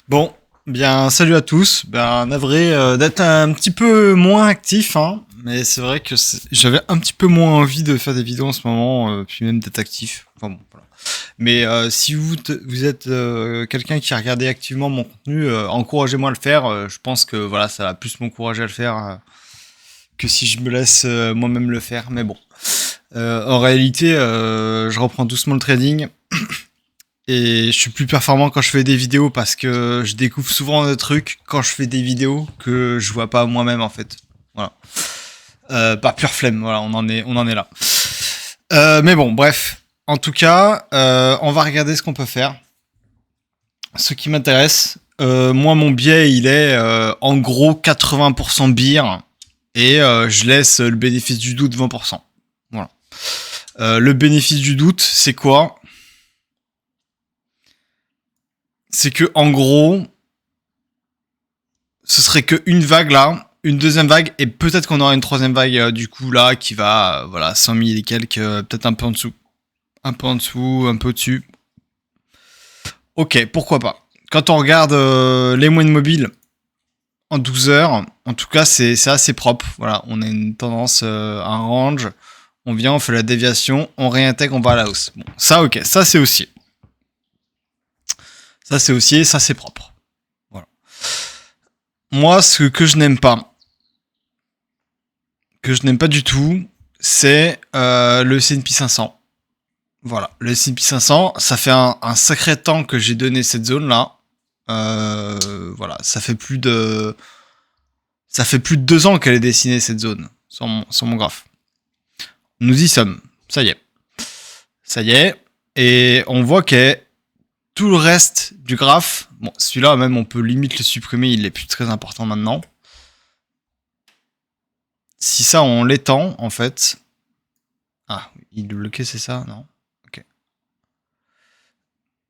Bon, bien, salut à tous. Ben, navré d'être un petit peu moins actif, hein, mais c'est vrai que j'avais un petit peu moins envie de faire des vidéos en ce moment, puis même d'être actif. Enfin bon, voilà. Mais si vous êtes quelqu'un qui a regardé activement mon contenu, encouragez-moi à le faire. Je pense que voilà, ça va plus m'encourager à le faire que si je me laisse moi-même le faire. Mais bon, en réalité, je reprends doucement le trading. Et je suis plus performant quand je fais des vidéos parce que je découvre souvent des trucs quand je fais des vidéos que je vois pas moi-même en fait. Voilà. Par pure flemme, voilà, on en est là. Mais bon, bref. En tout cas, on va regarder ce qu'on peut faire. Ce qui m'intéresse, moi mon biais il est en gros 80% beer et je laisse le bénéfice du doute 20%. Voilà. Le bénéfice du doute, c'est quoi? C'est que en gros, ce serait qu'une vague là, une deuxième vague, et peut-être qu'on aura une troisième vague du coup là qui va, voilà, 100 000 et quelques, peut-être un peu en dessous. Un peu en dessous, un peu au-dessus. Ok, pourquoi pas. Quand on regarde les moyennes mobiles en 12 heures, en tout cas c'est assez propre. Voilà, on a une tendance, un range, on vient, on fait la déviation, on réintègre, on va à la hausse. Bon, ça ok, ça c'est haussier. Ça c'est haussier, ça c'est propre. Voilà. Moi, ce que je n'aime pas, du tout, c'est le S&P 500. Voilà, le S&P 500, ça fait un sacré temps que j'ai donné cette zone-là. Voilà, ça fait plus de 2 ans qu'elle est dessinée cette zone sur mon graphe. Nous y sommes, ça y est, et on voit que tout le reste du graphe, bon, celui-là même on peut limite le supprimer, il est plus très important maintenant. Si ça on l'étend en fait, ah, il est bloqué c'est ça, non? Ok.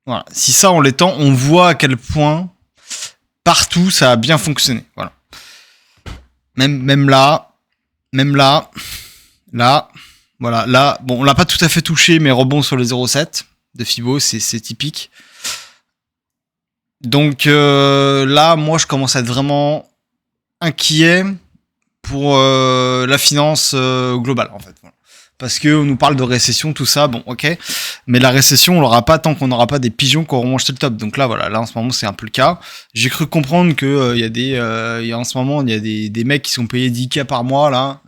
Voilà, si ça on l'étend, on voit à quel point partout ça a bien fonctionné. Voilà. Même là, là, voilà, là, bon, on l'a pas tout à fait touché, mais rebond sur les 0,7 de Fibo, c'est typique. Donc là, moi, je commence à être vraiment inquiet pour la finance globale, en fait. Voilà. Parce que on nous parle de récession, tout ça, bon, ok. Mais la récession, on l'aura pas tant qu'on n'aura pas des pigeons qui auront acheté le top. Donc là, voilà, là en ce moment, c'est un peu le cas. J'ai cru comprendre que en ce moment, il y a des mecs qui sont payés 10K par mois là,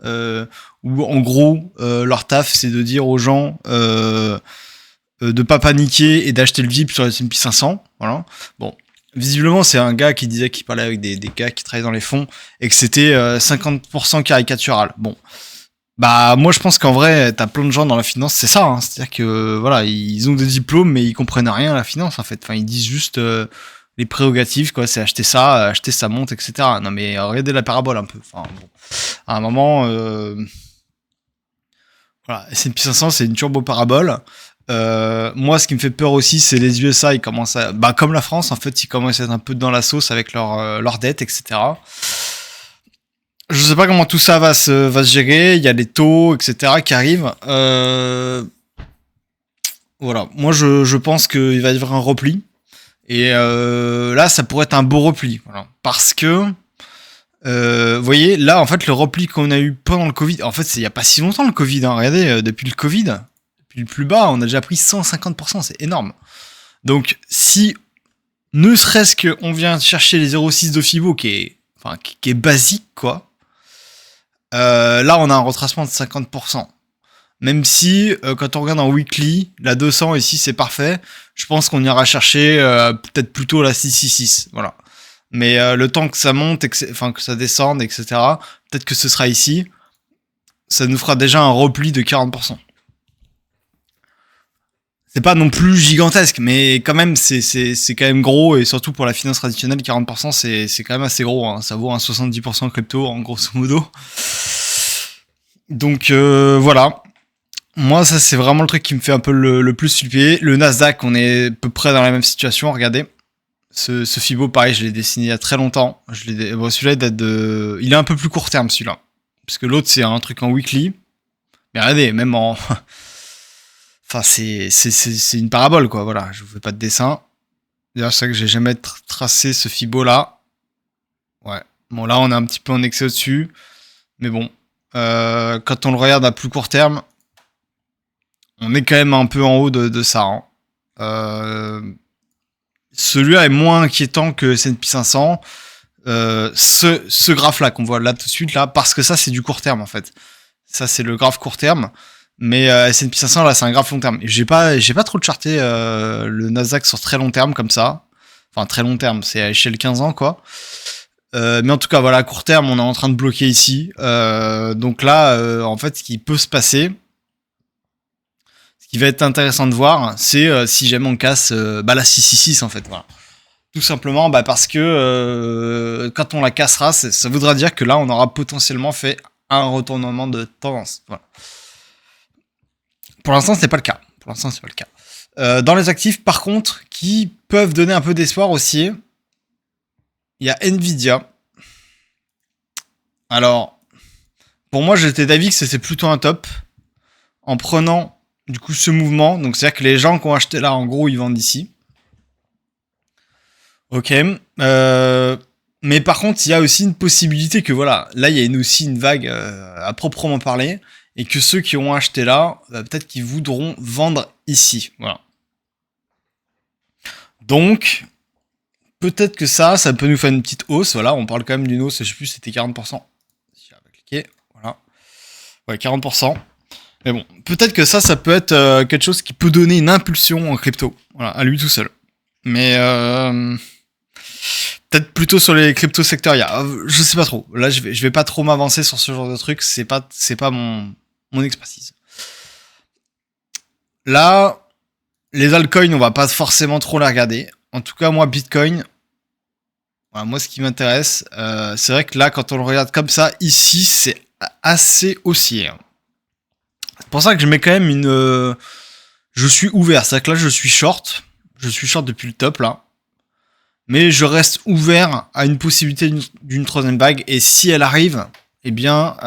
où en gros, leur taf, c'est de dire aux gens de pas paniquer et d'acheter le VIP sur le S&P 500. Voilà. Bon. Visiblement, c'est un gars qui disait qu'il parlait avec des gars qui travaillent dans les fonds et que c'était 50% caricatural. Bon, bah moi je pense qu'en vrai t'as plein de gens dans la finance, c'est ça, hein. C'est-à-dire que voilà, ils ont des diplômes mais ils comprennent rien à la finance en fait. Enfin ils disent juste les prérogatives quoi, c'est acheter ça monte, etc. Non mais regardez la parabole un peu. Enfin bon, à un moment voilà, S&P 500 c'est une turbo parabole. Moi ce qui me fait peur aussi c'est les USA, ils commencent à, bah comme la France en fait, ils commencent à être un peu dans la sauce avec leur dette, etc. Je sais pas comment tout ça va se gérer. Il y a les taux, etc. qui arrivent. Voilà. Moi, je pense qu'il va y avoir un repli. Et là, ça pourrait être un beau repli. Voilà. Parce que, vous voyez, là, en fait, le repli qu'on a eu pendant le Covid, en fait, c'est il y a pas si longtemps le Covid. Hein. Regardez, depuis le Covid, depuis le plus bas, on a déjà pris 150%. C'est énorme. Donc, si ne serait-ce qu'on vient chercher les 0,6 de Fibo, qui est basique, quoi. Là, on a un retracement de 50%. Même si, quand on regarde en weekly, la 200 ici, c'est parfait. Je pense qu'on ira chercher peut-être plutôt la 666. Voilà. Mais le temps que ça monte, que ça descende, etc., peut-être que ce sera ici. Ça nous fera déjà un repli de 40%. C'est pas non plus gigantesque, mais quand même, c'est quand même gros. Et surtout pour la finance traditionnelle, 40%, c'est quand même assez gros. Hein. Ça vaut un 70% crypto, en grosso modo. Donc voilà. Moi, ça, c'est vraiment le truc qui me fait un peu le plus flipper. Le Nasdaq, on est à peu près dans la même situation. Regardez. Ce Fibo, pareil, je l'ai dessiné il y a très longtemps. Bon, celui-là, il date de... Il est un peu plus court terme, celui-là. Parce que l'autre, c'est un truc en weekly. Mais regardez, même en... Enfin, c'est une parabole, quoi. Voilà, je vous fais pas de dessin. D'ailleurs, c'est vrai que j'ai jamais tracé ce Fibo là. Ouais. Bon, là, on est un petit peu en excès au-dessus. Mais bon. Quand on le regarde à plus court terme, on est quand même un peu en haut de ça. Hein. Celui-là est moins inquiétant que S&P 500. Ce graphe-là qu'on voit là tout de suite, là, parce que ça, c'est du court terme, en fait. Ça, c'est le graphe court terme. Mais S&P 500, là, c'est un graphe long terme. Et j'ai pas trop charté le Nasdaq sur très long terme, comme ça. Enfin, très long terme, c'est à échelle 15 ans, quoi. Mais en tout cas, voilà, à court terme, on est en train de bloquer ici. Donc là, en fait, ce qui peut se passer, ce qui va être intéressant de voir, c'est si jamais on casse la 666, en fait, voilà. Tout simplement parce que quand on la cassera, ça voudra dire que là, on aura potentiellement fait un retournement de tendance. Voilà. Pour l'instant, c'est pas le cas. Dans les actifs, par contre, qui peuvent donner un peu d'espoir aussi, il y a Nvidia. Alors, pour moi, j'étais d'avis que c'était plutôt un top. En prenant, du coup, ce mouvement. Donc, c'est-à-dire que les gens qui ont acheté là, en gros, ils vendent ici. Ok. Mais par contre, il y a aussi une possibilité que, voilà, là, il y a aussi une vague à proprement parler. Et que ceux qui ont acheté là, peut-être qu'ils voudront vendre ici. Voilà. Donc, peut-être que ça peut nous faire une petite hausse. Voilà, on parle quand même d'une hausse, je sais plus, c'était 40%. Si j'avais cliqué, voilà. Ouais, 40%. Mais bon, peut-être que ça peut être quelque chose qui peut donner une impulsion en crypto. Voilà, à lui tout seul. Mais peut-être plutôt sur les crypto sectoriels. Je sais pas trop. Là, je vais pas trop m'avancer sur ce genre de truc. C'est pas mon expertise. Là, les altcoins, on va pas forcément trop les regarder. En tout cas, moi, Bitcoin, voilà, moi, ce qui m'intéresse, c'est vrai que là, quand on le regarde comme ça, ici, c'est assez haussier. Hein. C'est pour ça que je mets quand même une... je suis ouvert. C'est-à-dire que là, je suis short. Je suis short depuis le top, là. Mais je reste ouvert à une possibilité d'une troisième vague. Et si elle arrive, eh bien,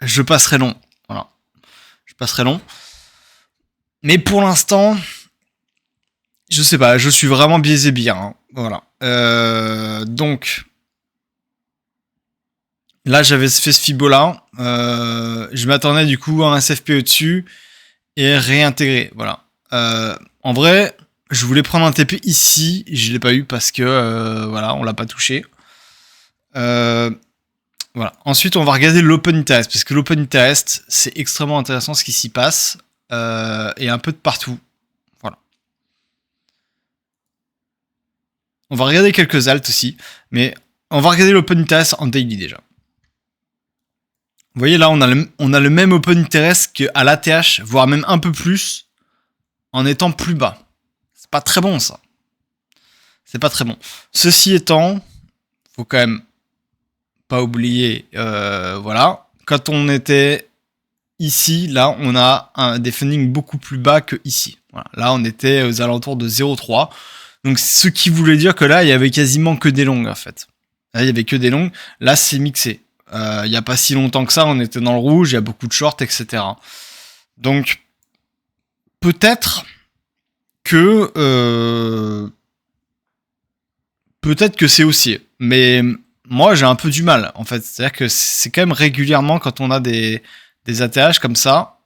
je passerai long. Voilà. Je passerai long. Mais pour l'instant, je sais pas, je suis vraiment biaisé bien. Hein. Voilà. Donc, là, j'avais fait ce Fibo là. Je m'attendais du coup à un SFP au-dessus et réintégrer. Voilà. En vrai, je voulais prendre un TP ici. Je l'ai pas eu parce que, voilà, on l'a pas touché. Voilà. Ensuite, on va regarder l'Open Interest. Parce que l'Open Interest, c'est extrêmement intéressant ce qui s'y passe. Et un peu de partout. Voilà. On va regarder quelques alts aussi. Mais on va regarder l'Open Interest en daily déjà. Vous voyez là, on a le même Open Interest qu'à l'ATH, voire même un peu plus, en étant plus bas. C'est pas très bon ça. C'est pas très bon. Ceci étant, faut quand même pas oublier, voilà, quand on était ici, là, on a des fundings beaucoup plus bas que ici. Voilà. Là, on était aux alentours de 0,3. Donc, ce qui voulait dire que là, il y avait quasiment que des longues en fait. Là, il y avait que des longues. Là, c'est mixé. Il n'y a pas si longtemps que ça, on était dans le rouge, il y a beaucoup de shorts, etc. Donc, peut-être que c'est haussier. Mais moi, j'ai un peu du mal, en fait. C'est-à-dire que c'est quand même régulièrement quand on a des ATH comme ça,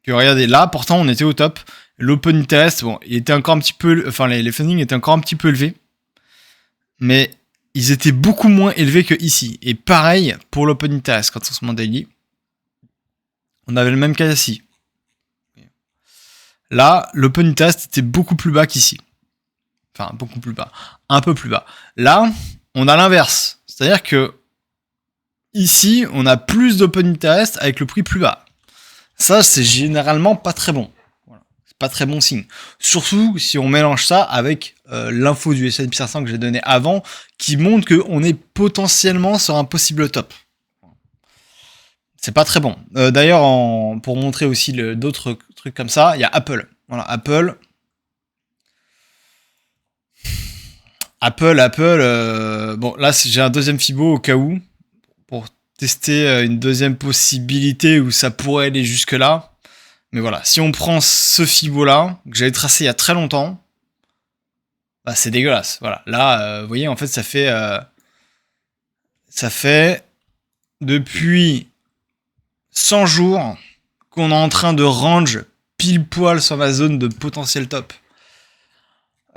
que regardez, là, pourtant, on était au top. L'Open Interest, bon, il était encore un petit peu... Enfin, les fundings étaient encore un petit peu élevés. Mais ils étaient beaucoup moins élevés que ici. Et pareil pour l'Open Interest, quand on se met daily. On avait le même cas ici. Là, l'Open Interest était beaucoup plus bas qu'ici. Enfin, beaucoup plus bas. Un peu plus bas. Là, on a l'inverse. C'est-à-dire que ici, on a plus d'Open Interest avec le prix plus bas. Ça, c'est généralement pas très bon. Voilà. C'est pas très bon signe. Surtout si on mélange ça avec l'info du S&P 500 que j'ai donné avant, qui montre qu'on est potentiellement sur un possible top. C'est pas très bon. D'ailleurs, pour montrer aussi d'autres trucs comme ça, il y a Apple. Voilà, Apple, bon, là, j'ai un deuxième Fibo au cas où, pour tester une deuxième possibilité où ça pourrait aller jusque-là. Mais voilà, si on prend ce Fibo-là, que j'avais tracé il y a très longtemps, bah, c'est dégueulasse. Voilà. Là, vous voyez, en fait, ça fait depuis 100 jours qu'on est en train de range pile poil sur ma zone de potentiel top.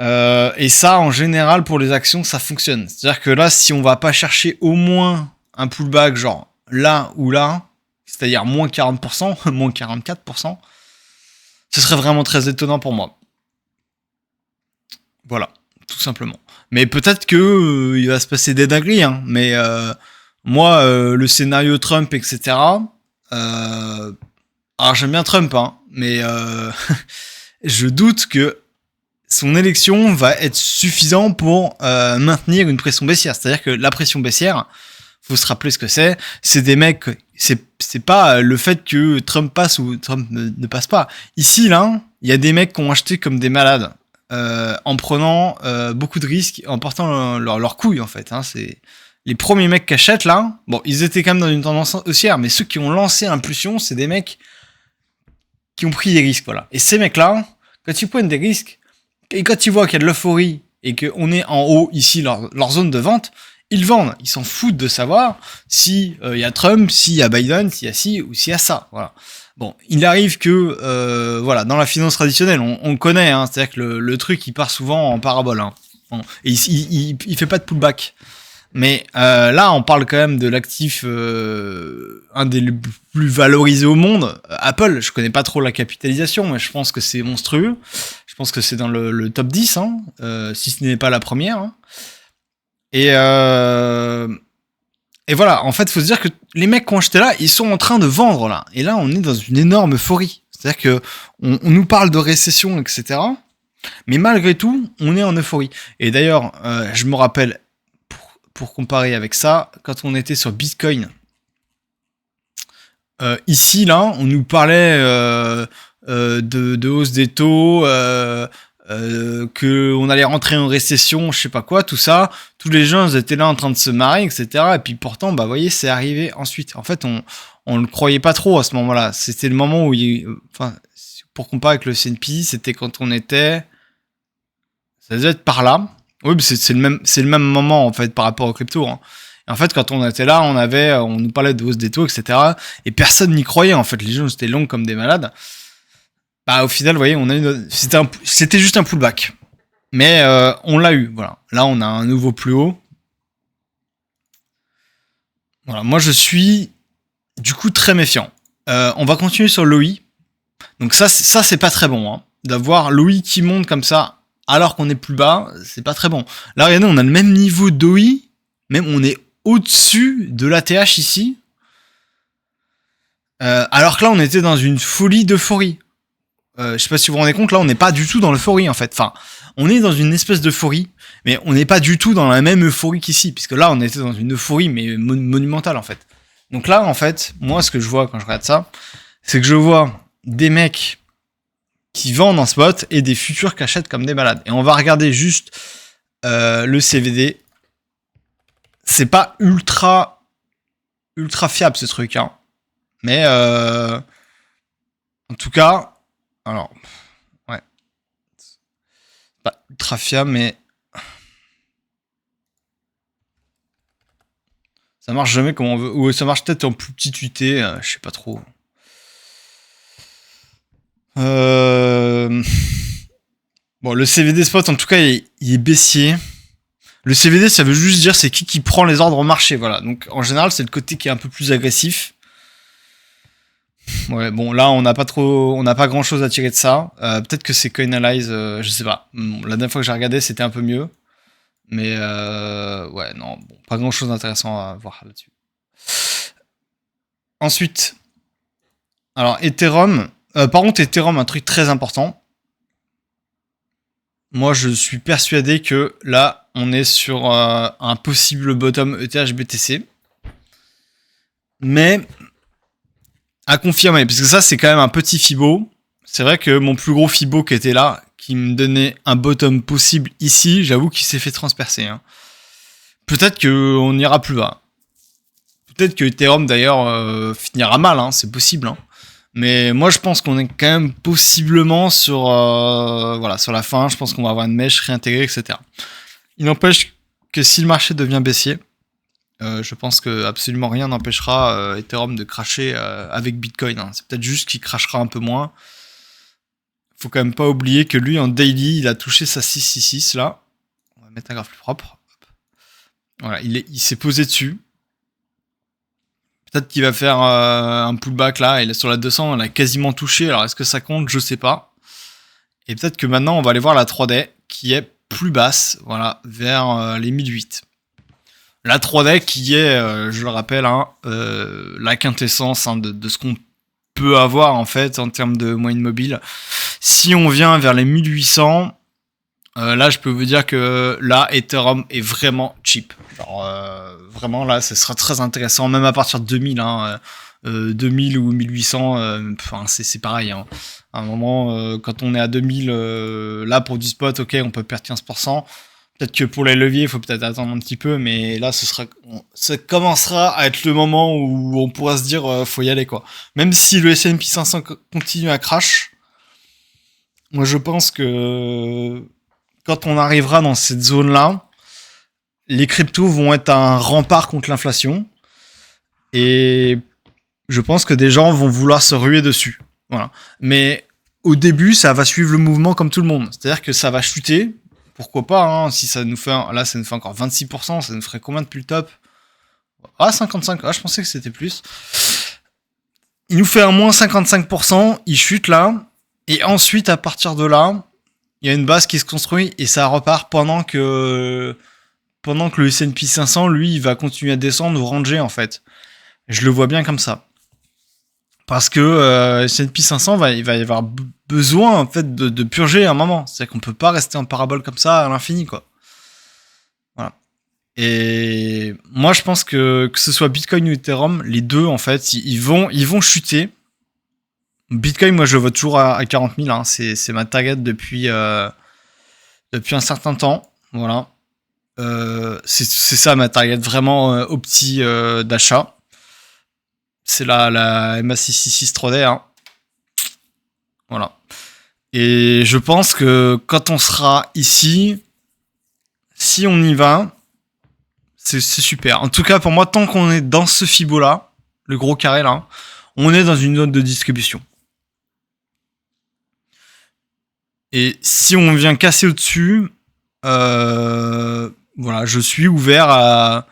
Et ça, en général, pour les actions, ça fonctionne. C'est-à-dire que là, si on va pas chercher au moins un pullback, genre là ou là, c'est-à-dire moins 40%, moins 44%, ce serait vraiment très étonnant pour moi. Voilà, tout simplement. Mais peut-être que il va se passer des dingueries, hein. Mais moi, le scénario Trump, etc. Alors j'aime bien Trump, hein, mais je doute que son élection va être suffisant pour maintenir une pression baissière. C'est-à-dire que la pression baissière, faut se rappeler ce que c'est. C'est des mecs, c'est pas le fait que Trump passe ou Trump ne passe pas. Ici, là, il y a des mecs qui ont acheté comme des malades, en prenant beaucoup de risques, en portant leur couille, en fait. Hein. C'est les premiers mecs qui achètent, là, bon, ils étaient quand même dans une tendance haussière, mais ceux qui ont lancé l'impulsion, c'est des mecs qui ont pris des risques, voilà. Et ces mecs-là, quand ils prennent des risques, et quand ils voient qu'il y a de l'euphorie, et qu'on est en haut, ici, leur zone de vente, ils vendent. Ils s'en foutent de savoir si y a Trump, s'il y a Biden, s'il y a ci ou s'il y a ça. Voilà. Bon, il arrive que, voilà, dans la finance traditionnelle, on connaît, hein, c'est-à-dire que le truc, il part souvent en parabole. Hein. Bon, et il fait pas de pullback. Mais là, on parle quand même de l'actif, un des plus valorisés au monde. Apple, je connais pas trop la capitalisation, mais je pense que c'est monstrueux. Je pense que c'est dans le top 10, hein, si ce n'est pas la première. Hein. Et voilà, en fait, il faut se dire que les mecs qui ont acheté là, ils sont en train de vendre là. Et là, on est dans une énorme euphorie. C'est-à-dire que on nous parle de récession, etc. Mais malgré tout, on est en euphorie. Et d'ailleurs, je me rappelle, pour comparer avec ça, quand on était sur Bitcoin, ici, là, on nous parlait de hausse des taux, que on allait rentrer en récession, je sais pas quoi, tout ça. Tous les gens ils étaient là en train de se marrer, etc. Et puis pourtant, bah, vous voyez, c'est arrivé ensuite. En fait, on le croyait pas trop à ce moment-là. C'était le moment où enfin, pour comparer avec le S&P, c'était quand on était, ça devait être par là. Oui, mais c'est le même moment, en fait, par rapport aux crypto, hein. Et en fait, quand on était là, on nous parlait de hausse des taux, etc. Et personne n'y croyait, en fait. Les gens étaient longs comme des malades. Bah, au final, vous voyez, c'était juste un pullback. Mais on l'a eu, voilà. Là, on a un nouveau plus haut. Voilà, moi, je suis, du coup, très méfiant. On va continuer sur l'OI. Donc ça, c'est pas très bon, hein. D'avoir l'OI qui monte comme ça, alors qu'on est plus bas, c'est pas très bon. Là, regardez, on a le même niveau d'OI, même on est au-dessus de l'ATH ici. Alors que là, on était dans une folie d'euphorie. Je sais pas si vous vous rendez compte, là, on n'est pas du tout dans l'euphorie, en fait. Enfin, on est dans une espèce d'euphorie, mais on n'est pas du tout dans la même euphorie qu'ici, puisque là, on était dans une euphorie, mais monumentale, en fait. Donc là, en fait, moi, ce que je vois quand je regarde ça, c'est que je vois des mecs qui vendent en spot et des futurs qui achètent comme des malades. Et on va regarder juste le CVD. C'est pas ultra fiable, ce truc, hein. Mais en tout cas, alors, ouais, pas ultra fiable, mais ça marche jamais comme on veut. Ou ça marche peut-être en plus petit UT, je sais pas trop. Bon, le CVD spot, en tout cas, il est baissier. Le CVD, ça veut juste dire c'est qui prend les ordres au marché, voilà. Donc, en général, c'est le côté qui est un peu plus agressif. Ouais, bon, là, on n'a pas grand chose à tirer de ça. Peut-être que c'est CoinAlyse, je sais pas. Bon, la dernière fois que j'ai regardé, c'était un peu mieux. Mais, ouais, non, bon, pas grand chose d'intéressant à voir là-dessus. Ensuite, alors, Ethereum. Par contre, Ethereum, un truc très important. Moi, je suis persuadé que là, on est sur un possible bottom ETH-BTC. Mais à confirmer, parce que ça, c'est quand même un petit Fibo. C'est vrai que mon plus gros Fibo qui était là, qui me donnait un bottom possible ici, j'avoue qu'il s'est fait transpercer. Hein. Peut-être qu'on ira plus bas. Peut-être que Ethereum, d'ailleurs, finira mal, hein, c'est possible. Hein. Mais moi, je pense qu'on est quand même possiblement sur, voilà, sur la fin. Je pense qu'on va avoir une mèche réintégrée, etc. Il n'empêche que si le marché devient baissier, je pense que absolument rien n'empêchera Ethereum de cracher avec Bitcoin. Hein. C'est peut-être juste qu'il crachera un peu moins. Faut quand même pas oublier que lui, en daily, il a touché sa 666 là. On va mettre un graphe plus propre. Voilà, il s'est posé dessus. Peut-être qu'il va faire un pullback là. Il est sur la 200, on a quasiment touché. Alors est-ce que ça compte? Je sais pas. Et peut-être que maintenant, on va aller voir la 3D qui est plus basse, voilà, vers les 1008. La 3D qui est, je le rappelle, hein, la quintessence hein, de ce qu'on peut avoir en fait en termes de moyenne mobile. Si on vient vers les 1800, là je peux vous dire que là Ethereum est vraiment cheap. Genre vraiment là ce sera très intéressant, même à partir de 2000, hein, 2000 ou 1800, enfin c'est pareil. Hein. À un moment, quand on est à 2000, là pour du spot, ok, on peut perdre 15%. Peut-être que pour les leviers, il faut peut-être attendre un petit peu, mais là, ça commencera à être le moment où on pourra se dire, faut y aller, quoi. Même si le S&P 500 continue à crash, moi, je pense que quand on arrivera dans cette zone-là, les cryptos vont être un rempart contre l'inflation, et je pense que des gens vont vouloir se ruer dessus. Voilà. Mais au début, ça va suivre le mouvement comme tout le monde. C'est-à-dire que ça va chuter. Pourquoi pas, hein, si ça nous fait... Là, ça nous fait encore 26%, ça nous ferait combien depuis le top? Ah, 55, ah, je pensais que c'était plus. Il nous fait un moins 55%, il chute là, et ensuite, à partir de là, il y a une base qui se construit, et ça repart pendant que le S&P 500, lui, il va continuer à descendre ou ranger, en fait. Je le vois bien comme ça. Parce que S&P 500, il va y avoir besoin en fait de purger à un moment. C'est-à-dire qu'on peut pas rester en parabole comme ça à l'infini, quoi. Voilà. Et moi, je pense que ce soit Bitcoin ou Ethereum, les deux, en fait, ils vont chuter. Bitcoin, moi, je le vois toujours à 40 000. Hein. C'est ma target depuis un certain temps. Voilà. C'est ça ma target vraiment au petit d'achat. C'est la MA666 3D. Hein. Voilà. Et je pense que quand on sera ici, si on y va, c'est super. En tout cas, pour moi, tant qu'on est dans ce Fibo-là, le gros carré là, on est dans une zone de distribution. Et si on vient casser au-dessus, voilà, je suis ouvert à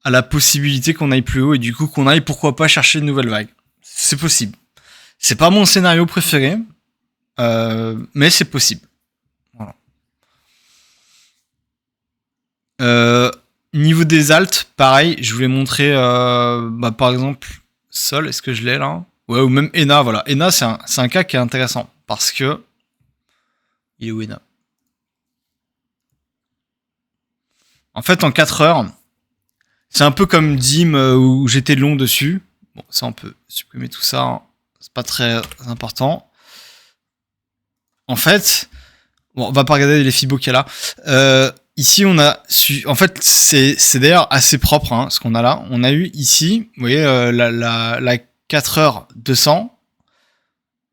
la possibilité qu'on aille plus haut et du coup qu'on aille, pourquoi pas, chercher une nouvelle vague. C'est possible. C'est pas mon scénario préféré, mais c'est possible. Voilà. Niveau des alts, pareil, je voulais montrer, par exemple, Sol, est-ce que je l'ai là? Ouais, ou même Ena, voilà. Ena, c'est un cas qui est intéressant, parce que... Il est où Ena? En fait, en 4 heures, c'est un peu comme Dim, où j'étais long dessus. Bon, ça, on peut supprimer tout ça, hein. C'est pas très important. En fait, bon, on va pas regarder les Fibo qu'il y a là. Ici, on a en fait, c'est d'ailleurs assez propre, hein, ce qu'on a là. On a eu ici, vous voyez, la 4 heures 200.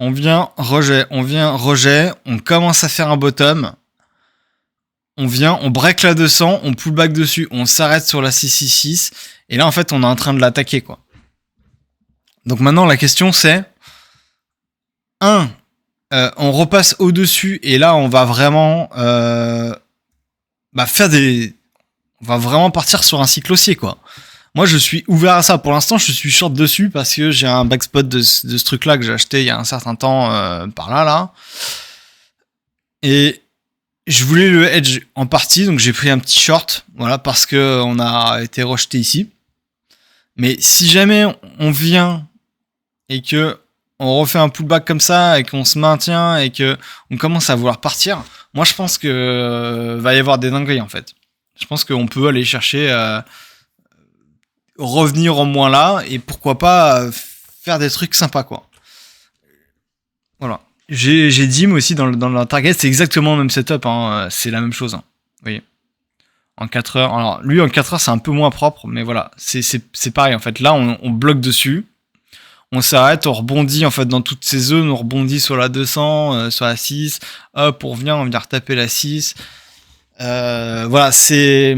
On vient rejet, on commence à faire un bottom. On break la 200, on pull back dessus, on s'arrête sur la 666. Et là, en fait, on est en train de l'attaquer, quoi. Donc maintenant, la question c'est... on repasse au-dessus et là, on va vraiment... on va vraiment partir sur un cycle haussier, quoi. Moi, je suis ouvert à ça. Pour l'instant, je suis short dessus parce que j'ai un backspot de ce truc-là que j'ai acheté il y a un certain temps par là. Et je voulais le hedge en partie, donc j'ai pris un petit short, voilà, parce que on a été rejeté ici. Mais si jamais on vient et que on refait un pullback comme ça et qu'on se maintient et que on commence à vouloir partir, moi, je pense que va y avoir des dingueries, en fait. Je pense qu'on peut aller chercher revenir au moins là et pourquoi pas faire des trucs sympas, quoi. Voilà. J'ai Dim aussi dans la target, c'est exactement le même setup, hein. C'est la même chose. Hein. Vous voyez. En 4 heures. Alors, lui, en 4 heures, c'est un peu moins propre, mais voilà. C'est pareil, en fait. Là, on bloque dessus. on s'arrête, on rebondit en fait dans toutes ces zones, on rebondit sur la 200, sur la 6, hop, on vient retaper la 6. Voilà, c'est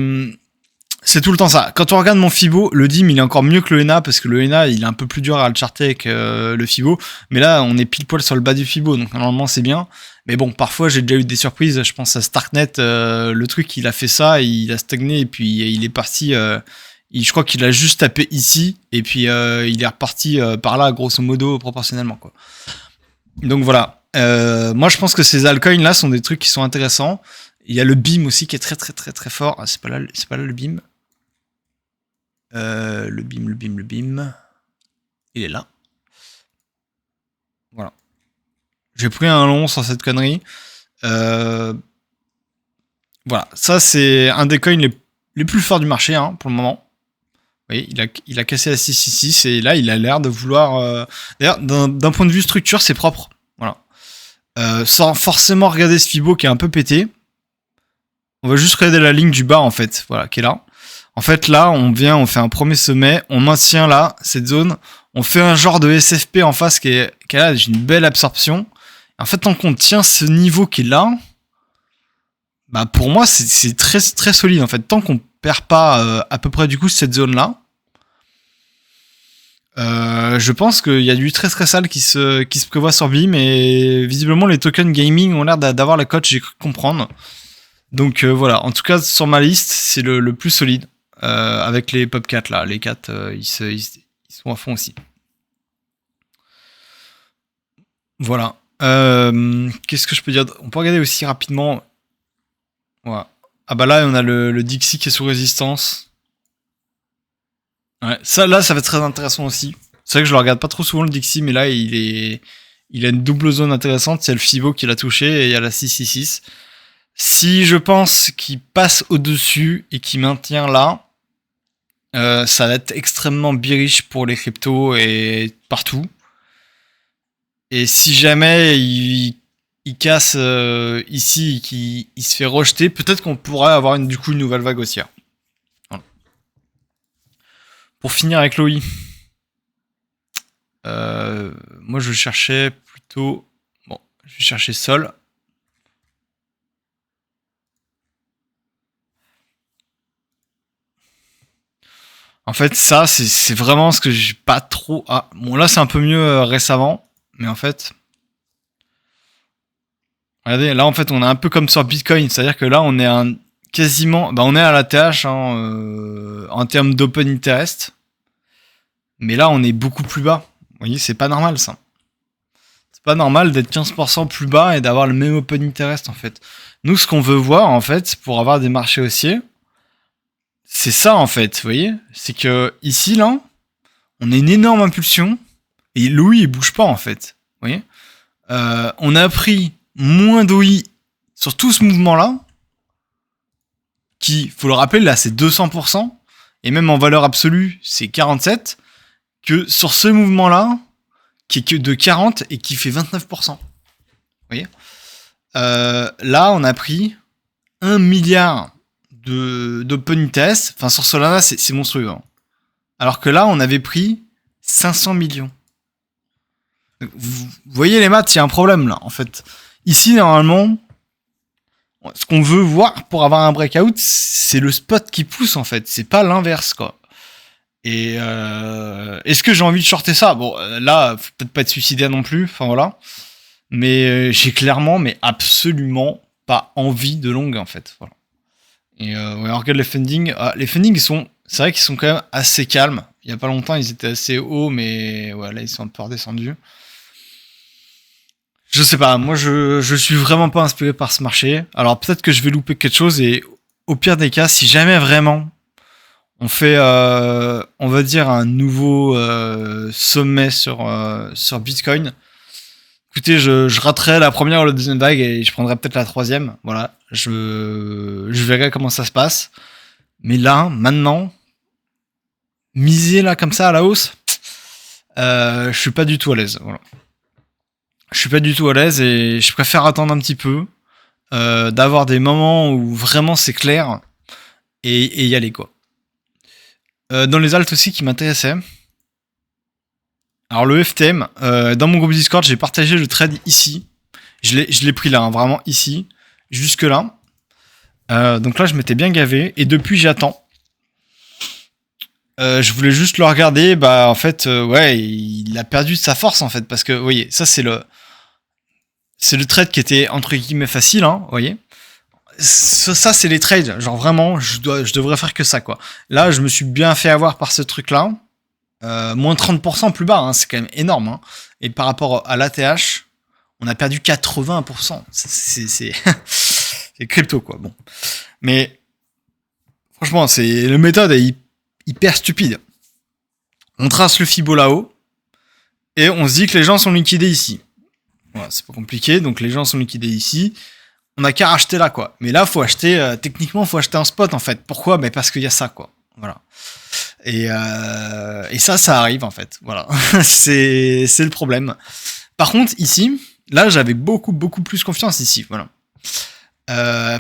tout le temps ça. Quand on regarde mon Fibo, le dim il est encore mieux que le ENA, parce que le ENA il est un peu plus dur à le charter avec le Fibo, mais là on est pile poil sur le bas du Fibo, donc normalement c'est bien. Mais bon, parfois j'ai déjà eu des surprises, je pense à Starknet, le truc il a fait ça, il a stagné et puis il est parti, je crois qu'il a juste tapé ici, et puis il est reparti par là grosso modo proportionnellement quoi. Donc voilà, moi je pense que ces altcoins là sont des trucs qui sont intéressants. Il y a le BIM aussi qui est très très très très fort. Ah, c'est pas là le BIM. Le BIM. Il est là. Voilà. J'ai pris un long sur cette connerie. Voilà. Ça, c'est un des coins les plus forts du marché hein, pour le moment. Vous voyez, il a cassé la 666 et là, il a l'air de vouloir... D'ailleurs, d'un point de vue structure, c'est propre. Voilà. Sans forcément regarder ce Fibo qui est un peu pété. On va juste regarder la ligne du bas, en fait. Voilà, qui est là. En fait, là, on fait un premier sommet, on maintient là, cette zone, on fait un genre de SFP en face qui est là, j'ai une belle absorption. En fait, tant qu'on tient ce niveau qui est là, bah pour moi, c'est très très solide. En fait, tant qu'on perd pas à peu près du coup cette zone-là, je pense qu'il y a du très très sale qui se prévoit sur BIM et visiblement les tokens gaming ont l'air d'avoir la cote, j'ai cru comprendre. Donc voilà, en tout cas sur ma liste, c'est le plus solide. Avec les Pop 4 là, les 4 ils sont à fond aussi. Voilà. Qu'est-ce que je peux dire? On peut regarder aussi rapidement. Voilà. Ah bah là on a le Dixie qui est sous résistance. Ouais, ça là ça va être très intéressant aussi. C'est vrai que je le regarde pas trop souvent le Dixie, mais là il a une double zone intéressante. Il y a le Fibo qui l'a touché et il y a la 666. Si je pense qu'il passe au-dessus et qu'il maintient là, ça va être extrêmement bearish pour les cryptos et partout. Et si jamais il casse ici et qu'il se fait rejeter, peut-être qu'on pourrait avoir du coup une nouvelle vague haussière. Voilà. Pour finir avec Loï, moi je cherchais plutôt... Bon, je vais chercher Sol. En fait, ça, c'est vraiment ce que j'ai pas trop... Ah, bon, là, c'est un peu mieux récemment. Mais en fait... Regardez, là, en fait, on est un peu comme sur Bitcoin. C'est-à-dire que là, on est quasiment... Bah, on est à la TH hein, en termes d'open interest. Mais là, on est beaucoup plus bas. Vous voyez, c'est pas normal, ça. C'est pas normal d'être 15% plus bas et d'avoir le même open interest, en fait. Nous, ce qu'on veut voir, en fait, pour avoir des marchés haussiers... C'est ça en fait, vous voyez. C'est que ici, là, on a une énorme impulsion et l'OI il bouge pas en fait. Vous voyez. On a pris moins d'OI sur tout ce mouvement-là, qui, faut le rappeler, là c'est 200%, et même en valeur absolue, c'est 47%, que sur ce mouvement-là, qui est que de 40 et qui fait 29%. Vous voyez. Là, on a pris 1 milliard d'open interest, enfin sur Solana c'est monstrueux. Hein. Alors que là on avait pris 500 millions. Vous voyez les maths, il y a un problème là en fait. Ici normalement, ce qu'on veut voir pour avoir un breakout, c'est le spot qui pousse en fait, c'est pas l'inverse quoi. Et est-ce que j'ai envie de shorter ça? Bon là, faut peut-être pas être suicidaire non plus, enfin voilà. Mais j'ai clairement, mais absolument pas envie de long en fait. Voilà. Et ouais, on regarde les fundings. Ah, les fundings, c'est vrai qu'ils sont quand même assez calmes. Il y a pas longtemps, ils étaient assez hauts, mais ouais, là, ils sont un peu redescendus. Je sais pas, moi, je suis vraiment pas inspiré par ce marché. Alors, peut-être que je vais louper quelque chose et au pire des cas, si jamais vraiment on fait, on va dire, un nouveau sommet sur Bitcoin, écoutez, je raterai la première ou la deuxième vague et je prendrai peut-être la troisième. Voilà, je verrai comment ça se passe. Mais là, maintenant, miser là comme ça à la hausse, je suis pas du tout à l'aise. Voilà. Je suis pas du tout à l'aise et je préfère attendre un petit peu, d'avoir des moments où vraiment c'est clair et y aller quoi. Dans les alts aussi qui m'intéressaient, Alors le FTM, dans mon groupe Discord, j'ai partagé le trade ici. Je l'ai pris là, hein, vraiment ici, jusque là. Donc là, je m'étais bien gavé. Et depuis, j'attends. Je voulais juste le regarder. Bah, en fait, ouais, il a perdu de sa force, en fait. Parce que, vous voyez, ça, c'est le trade qui était, entre guillemets, facile, hein, vous voyez. Ça, c'est les trades. Genre, vraiment, je devrais faire que ça, quoi. Là, je me suis bien fait avoir par ce truc-là. Moins 30% plus bas, hein, c'est quand même énorme. Hein. Et par rapport à l'ATH, on a perdu 80%. C'est crypto, quoi. Bon. Mais, franchement, la méthode est hyper stupide. On trace le Fibo là-haut, et on se dit que les gens sont liquidés ici. Voilà, c'est pas compliqué, donc les gens sont liquidés ici. On n'a qu'à racheter là, quoi. Mais là, faut acheter, techniquement, faut acheter en spot, en fait. Pourquoi? Ben parce qu'il y a ça, quoi. Voilà. Et ça arrive, en fait. Voilà. c'est le problème. Par contre, ici, là, j'avais beaucoup plus confiance ici. Voilà.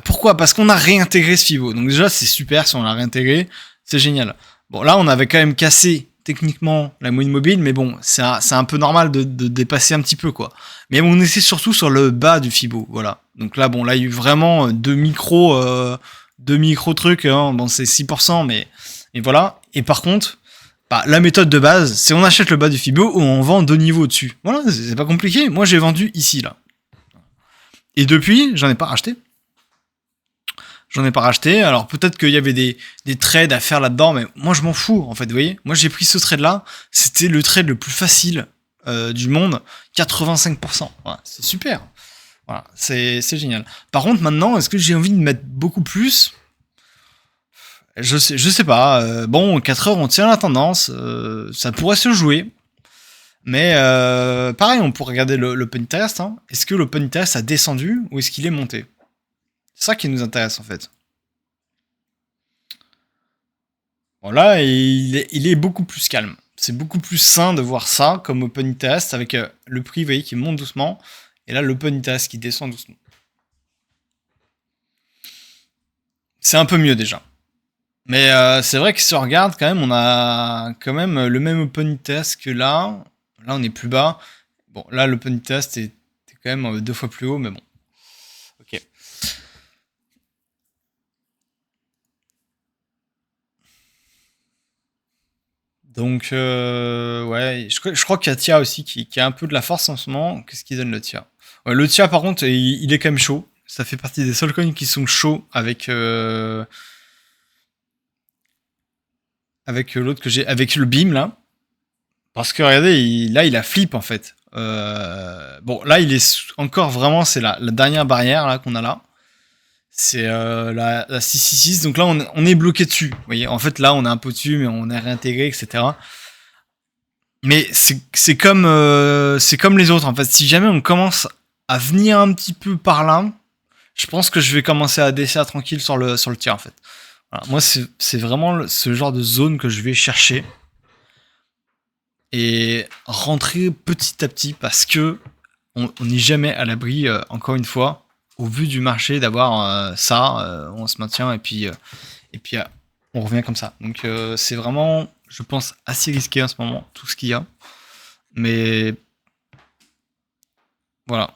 Pourquoi? Parce qu'on a réintégré ce Fibo. Donc déjà, c'est super si on l'a réintégré. C'est génial. Bon, là, on avait quand même cassé techniquement la moyenne mobile, mais bon, c'est un peu normal de dépasser un petit peu, quoi. Mais on était surtout sur le bas du Fibo, voilà. Donc là, bon, là, il y a eu vraiment deux micro trucs, hein. Bon, c'est 6%, mais voilà. Et par contre, bah, la méthode de base, c'est on achète le bas du Fibo ou on vend 2 niveaux au-dessus. Voilà, c'est pas compliqué. Moi, j'ai vendu ici, là. Et depuis, j'en ai pas racheté. Alors peut-être qu'il y avait des trades à faire là-dedans, mais moi je m'en fous en fait, vous voyez. Moi j'ai pris ce trade-là, c'était le trade le plus facile du monde, 85%. Voilà, c'est super. Voilà, c'est génial. Par contre maintenant, est-ce que j'ai envie de mettre beaucoup plus? Je sais pas. Bon, 4 heures on tient la tendance, ça pourrait se jouer. Mais pareil, on pourrait regarder l'open interest. Hein. Est-ce que l'open interest a descendu ou est-ce qu'il est monté? C'est ça qui nous intéresse en fait. Bon là, il est beaucoup plus calme. C'est beaucoup plus sain de voir ça comme open interest avec le prix, vous voyez, qui monte doucement. Et là, l'open interest qui descend doucement. C'est un peu mieux déjà. Mais c'est vrai que si on regarde, quand même, on a quand même le même open interest que là. Là, on est plus bas. Bon, là, l'open interest est quand même 2 fois plus haut, mais bon. Ok. Donc, ouais, je crois qu'il y a Tia aussi qui a un peu de la force en ce moment. Qu'est-ce qu'il donne le Tia? Ouais, le Tia, par contre, il est quand même chaud. Ça fait partie des seuls coins qui sont chauds avec l'autre que j'ai, avec le Beam là. Parce que regardez, là, il a flip en fait. Bon, là, il est encore vraiment, c'est la dernière barrière là qu'on a là. C'est la 666. Donc là, on est bloqué dessus. Vous voyez, en fait, là, on est un peu dessus, mais on est réintégré, etc. Mais c'est comme les autres en fait. Si jamais on commence à venir un petit peu par là, je pense que je vais commencer à DCA tranquille sur le tir en fait. Voilà. Moi c'est vraiment ce genre de zone que je vais chercher et rentrer petit à petit parce que on n'est jamais à l'abri encore une fois au vu du marché d'avoir ça. On se maintient et puis on revient comme ça. Donc c'est vraiment, je pense, assez risqué en ce moment tout ce qu'il y a. Mais voilà.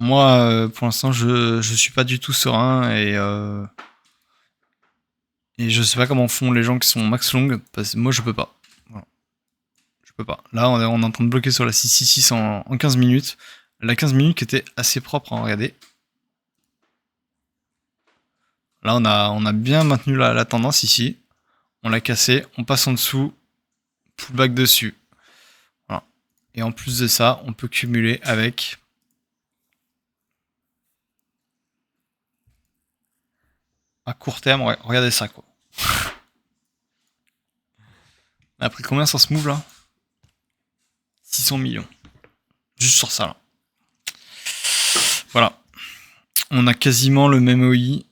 Moi, pour l'instant, je suis pas du tout serein et je sais pas comment font les gens qui sont max long parce que moi je peux pas. Voilà. Je peux pas. Là, on est en train de bloquer sur la 666 en 15 minutes. La 15 minutes qui était assez propre à regarder. Là, on a bien maintenu la tendance ici. On l'a cassé, on passe en dessous, pullback dessus. Voilà. Et en plus de ça, on peut cumuler avec à court terme, ouais, regardez ça quoi. On a pris combien sur ce move là? 600 millions. Juste sur ça là. Voilà. On a quasiment le même OI.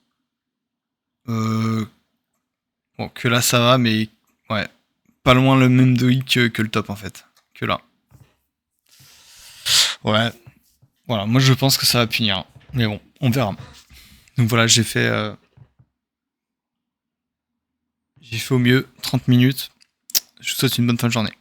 Bon, que là ça va, mais ouais. Pas loin le même OI que le top en fait. Que là. Ouais. Voilà, moi je pense que ça va punir. Mais bon, on verra. Donc voilà, j'ai fait au mieux 30 minutes. Je vous souhaite une bonne fin de journée.